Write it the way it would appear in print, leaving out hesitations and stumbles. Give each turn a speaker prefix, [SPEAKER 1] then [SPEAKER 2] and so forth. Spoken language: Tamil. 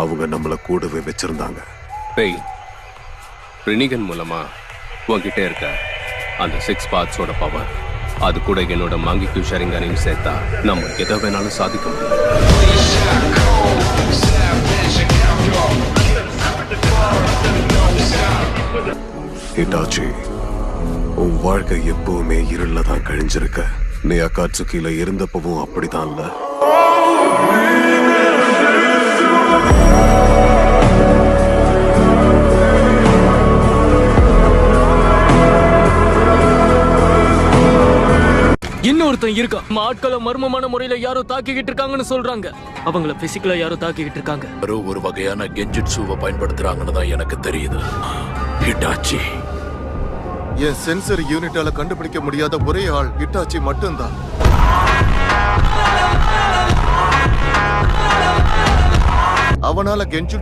[SPEAKER 1] அவங்க நம்மள கூடவே வச்சிருந்தாங்க.
[SPEAKER 2] பேய் ரினிகன் மூலமா உன்கிட்ட இருக்க அந்த 6 பார்ட்ஸோட பவர், அது கூட என்னோட மாங்கிக்கு ஷரிங்கானையும் சேர்த்தா நம்ம எதை வேணாலும் சாதிக்க முடியும்.
[SPEAKER 1] ஹிட்டாச்சி, உன் வாழ்க்கை எப்பவுமே இருள தான் கழிஞ்சிருக்க. நீ அக்காட்சுக்கில இருந்தப்பவும் அப்படித்தான்ல.
[SPEAKER 3] இன்னொருத்தன் இருக்கான். ஆட்களை மர்மமான முறையில யாரோ தாக்கிக்கிட்டு இருக்காங்கன்னு சொல்றாங்க. அவங்கள பிசிக்கலா யாரோ தாக்கிக்கிட்டு இருக்காங்க.
[SPEAKER 4] ஒரு வகையான கெஞ்சிட்சுவை பயன்படுத்துறாங்கன்னு தான் எனக்கு தெரியுது. ஹிட்டாச்சி,
[SPEAKER 5] என் சென்சர் யூனிட்டால கண்டுபிடிக்க முடியாத ஒரே ஆள் ஹிட்டாச்சி மட்டும்தான். அவனால கெஞ்சு